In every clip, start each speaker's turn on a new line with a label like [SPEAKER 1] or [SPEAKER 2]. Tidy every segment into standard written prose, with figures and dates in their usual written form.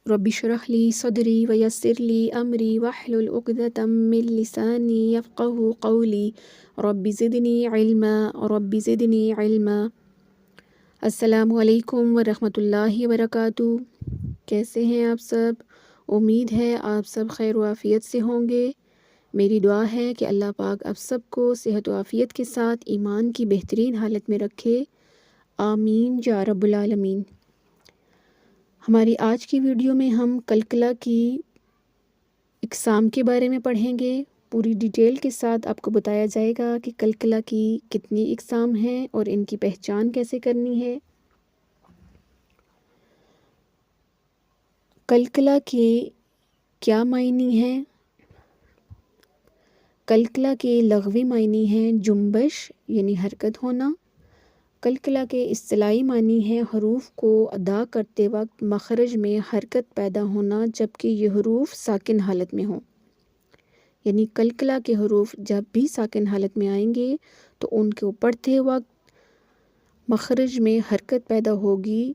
[SPEAKER 1] رب اشرح لی صدری ویسر لی امری واحلل عقدۃ من لسانی یفقہوا قولی رب زدنی علما رب زدنی علما۔ السلام علیکم ورحمۃ اللہ وبرکاتہ۔ کیسے ہیں آپ سب؟ امید ہے آپ سب خیر و عافیت سے ہوں گے۔ میری دعا ہے کہ اللہ پاک آپ سب کو صحت و عافیت کے ساتھ ایمان کی بہترین حالت میں رکھے، آمین یا رب العالمین۔ ہماری آج کی ویڈیو میں ہم کلکلا کی اقسام کے بارے میں پڑھیں گے۔ پوری ڈیٹیل کے ساتھ آپ کو بتایا جائے گا کہ کلکلا کی کتنی اقسام ہیں اور ان کی پہچان کیسے کرنی ہے۔ کلکلا کے کیا معنی ہیں؟ کلکلا کے لغوی معنی ہیں جنبش یعنی حرکت ہونا۔ کلکلا کے اصطلاحی معنی ہے حروف کو ادا کرتے وقت مخرج میں حرکت پیدا ہونا جبکہ یہ حروف ساکن حالت میں ہوں۔ یعنی کلکلا کے حروف جب بھی ساکن حالت میں آئیں گے تو ان کو پڑھتے وقت مخرج میں حرکت پیدا ہوگی،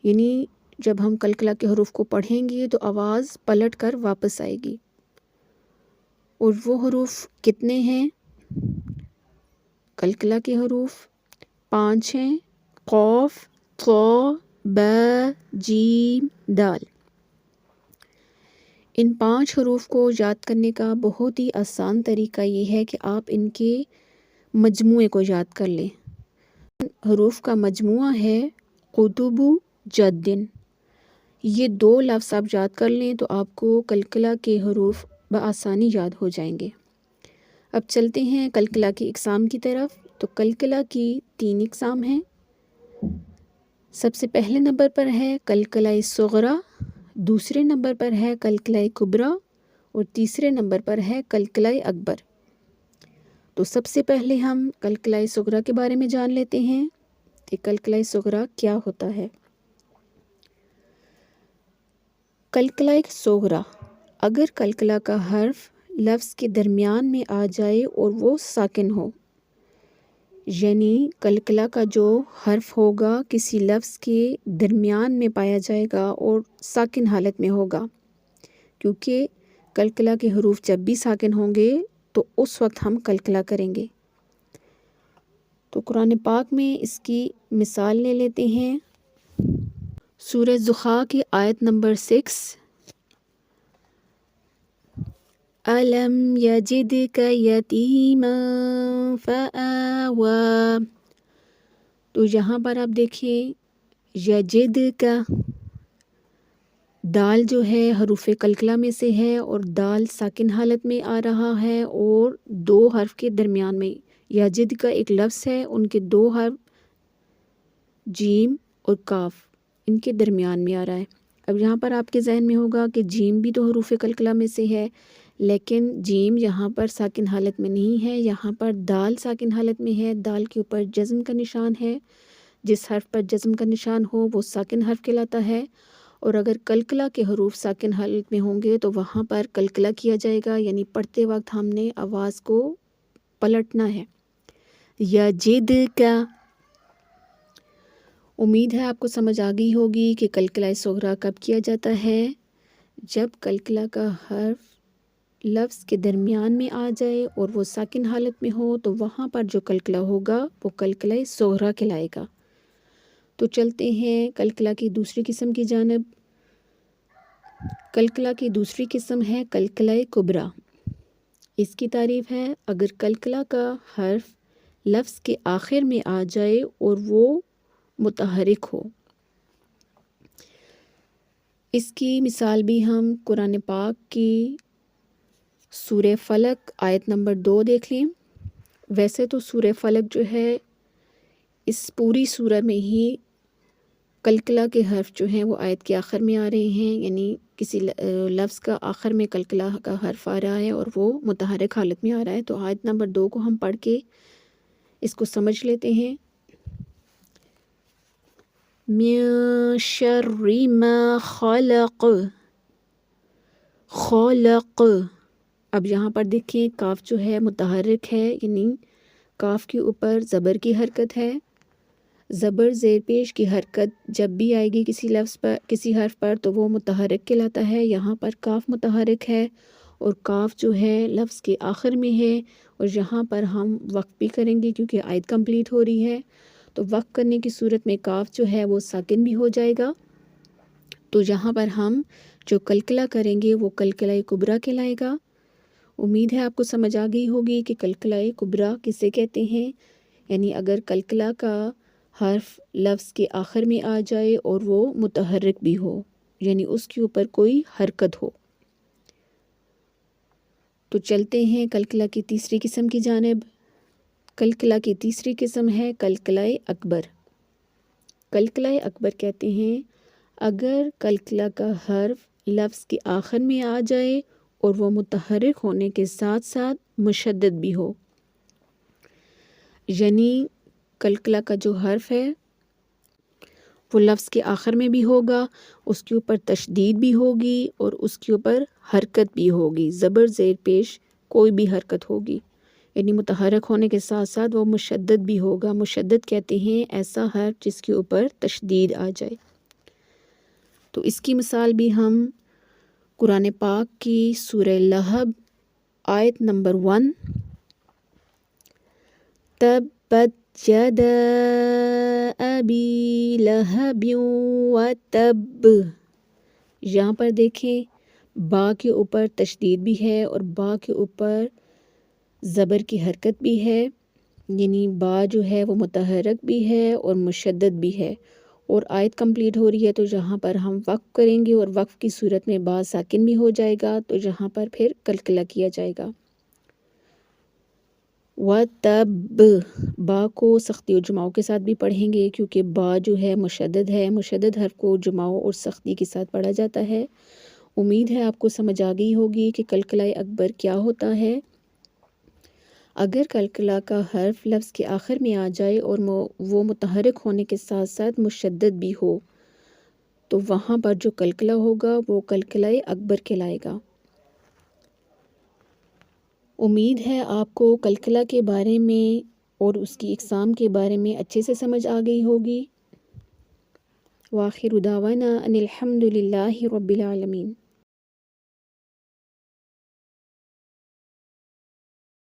[SPEAKER 1] یعنی جب ہم کلکلا کے حروف کو پڑھیں گے تو آواز پلٹ کر واپس آئے گی۔ اور وہ حروف کتنے ہیں؟ کلکلا کے حروف 5 ہیں: قوف، ق، ب، جیم، دال۔ ان 5 حروف کو یاد کرنے کا بہت ہی آسان طریقہ یہ ہے کہ آپ ان کے مجموعے کو یاد کر لیں۔ حروف کا مجموعہ ہے قطب جدن۔ یہ 2 لفظ آپ یاد کر لیں تو آپ کو کلکلا کے حروف بآسانی یاد ہو جائیں گے۔ اب چلتے ہیں کلکلا کی اقسام کی طرف۔ تو کلکلا کی 3 اقسام ہیں۔ سب سے پہلے نمبر پر ہے کلکلا صغریٰ، دوسرے نمبر پر ہے کلکلا کبریٰ اور تیسرے نمبر پر ہے کلکلا اکبر۔ تو سب سے پہلے ہم کلکلا صغریٰ کے بارے میں جان لیتے ہیں کہ کلکلا صغریٰ کیا ہوتا ہے۔ کلکلا صغریٰ، اگر کلکلا کا حرف لفظ کے درمیان میں آ جائے اور وہ ساکن ہو، یعنی کلکلا کا جو حرف ہوگا کسی لفظ کے درمیان میں پایا جائے گا اور ساکن حالت میں ہوگا، کیونکہ کلکلا کے حروف جب بھی ساکن ہوں گے تو اس وقت ہم کلکلا کریں گے۔ تو قرآن پاک میں اس کی مثال لے لیتے ہیں۔ سورہ زخرف کی آیت نمبر 6، أَلَمْ يَجِدْكَ يَتِیمًا فَآوَىٰ۔ تو یہاں پر آپ دیکھیں یجد کا دال جو ہے حروف کلکلا میں سے ہے اور دال ساکن حالت میں آ رہا ہے اور 2 حرف کے درمیان میں۔ یجد کا ایک لفظ ہے، ان کے 2 حرف جیم اور کاف ان کے درمیان میں آ رہا ہے۔ اب یہاں پر آپ کے ذہن میں ہوگا کہ جیم بھی تو حروف کلکلا میں سے ہے، لیکن جیم یہاں پر ساکن حالت میں نہیں ہے، یہاں پر دال ساکن حالت میں ہے۔ دال کے اوپر جزم کا نشان ہے، جس حرف پر جزم کا نشان ہو وہ ساکن حرف کہلاتا ہے، اور اگر کلکلا کے حروف ساکن حالت میں ہوں گے تو وہاں پر کلکلا کیا جائے گا، یعنی پڑھتے وقت ہم نے آواز کو پلٹنا ہے۔ یجد کا، امید ہے آپ کو سمجھ آ گئی ہوگی کہ کلکلا صغریٰ کب کیا جاتا ہے؟ جب کلکلا کا حرف لفظ کے درمیان میں آ جائے اور وہ ساکن حالت میں ہو تو وہاں پر جو کلکلا ہوگا وہ کلکلا صغریٰ کہلائے گا۔ تو چلتے ہیں کلکلا کی دوسری قسم کی جانب۔ کلکلا کی دوسری قسم ہے کلکلا کبریٰ۔ اس کی تعریف ہے اگر کلکلا کا حرف لفظ کے آخر میں آ جائے اور وہ متحرک ہو۔ اس کی مثال بھی ہم قرآن پاک کی سورہ فلق آیت نمبر 2 دیکھ لیں۔ ویسے تو سورہ فلق جو ہے اس پوری سورہ میں ہی کلکلا کے حرف جو ہیں وہ آیت کے آخر میں آ رہے ہیں، یعنی کسی لفظ کا آخر میں کلکلا کا حرف آ رہا ہے اور وہ متحرک حالت میں آ رہا ہے۔ تو آیت نمبر 2 کو ہم پڑھ کے اس کو سمجھ لیتے ہیں۔ من شر ما خلق، خلق، اب یہاں پر دیکھیں کاف جو ہے متحرک ہے، یعنی کاف کے اوپر زبر کی حرکت ہے۔ زبر زیر پیش کی حرکت جب بھی آئے گی کسی لفظ پر، کسی حرف پر، تو وہ متحرک کہلاتا ہے۔ یہاں پر کاف متحرک ہے اور کاف جو ہے لفظ کے آخر میں ہے، اور یہاں پر ہم وقف بھی کریں گے کیونکہ آیت کمپلیٹ ہو رہی ہے، تو وقف کرنے کی صورت میں کاف جو ہے وہ ساکن بھی ہو جائے گا۔ تو یہاں پر ہم جو قلقلہ کریں گے وہ قلقلہ کبریٰ کہلائے گا۔ امید ہے آپ کو سمجھ آ گئی ہوگی کہ قلقلہ کبریٰ کسے کہتے ہیں، یعنی اگر قلقلہ کا حرف لفظ کے آخر میں آ جائے اور وہ متحرک بھی ہو، یعنی اس کے اوپر کوئی حرکت ہو۔ تو چلتے ہیں قلقلہ کی تیسری قسم کی جانب۔ قلقلہ کی تیسری قسم ہے قلقلہ اکبر۔ قلقلہ اکبر کہتے ہیں اگر قلقلہ کا حرف لفظ کے آخر میں آ جائے اور وہ متحرک ہونے کے ساتھ ساتھ مشدد بھی ہو، یعنی قلقلہ کا جو حرف ہے وہ لفظ کے آخر میں بھی ہوگا، اس کے اوپر تشدید بھی ہوگی اور اس کے اوپر حرکت بھی ہوگی، زبر زیر پیش کوئی بھی حرکت ہوگی، یعنی متحرک ہونے کے ساتھ ساتھ وہ مشدد بھی ہوگا۔ مشدد کہتے ہیں ایسا حرف جس کے اوپر تشدید آ جائے۔ تو اس کی مثال بھی ہم قرآن پاک کی سورہ لہب آیت نمبر 1، تبت یدا ابی لہب وتب، یہاں پر دیکھیں با کے اوپر تشدید بھی ہے اور با کے اوپر زبر کی حرکت بھی ہے، یعنی با جو ہے وہ متحرک بھی ہے اور مشدد بھی ہے، اور آیت کمپلیٹ ہو رہی ہے، تو یہاں پر ہم وقف کریں گے اور وقف کی صورت میں با ساکن بھی ہو جائے گا، تو یہاں پر پھر قلقلہ کیا جائے گا۔ وَتَب، با کو سختی و جماؤ کے ساتھ بھی پڑھیں گے کیونکہ با جو ہے مشدد ہے، مشدد حرف کو جماؤ اور سختی کے ساتھ پڑھا جاتا ہے۔ امید ہے آپ کو سمجھ آ گئی ہوگی کہ قلقلہ اکبر کیا ہوتا ہے۔ اگر قلقلہ کا حرف لفظ کے آخر میں آ جائے اور وہ متحرک ہونے کے ساتھ ساتھ مشدد بھی ہو، تو وہاں پر جو قلقلہ ہوگا وہ قلقلہ اکبر کہلائے گا۔ امید ہے آپ کو قلقلہ کے بارے میں اور اس کی اقسام کے بارے میں اچھے سے سمجھ آ گئی ہوگی۔ وآخر دعوانا ان الحمد للہ رب العالمین۔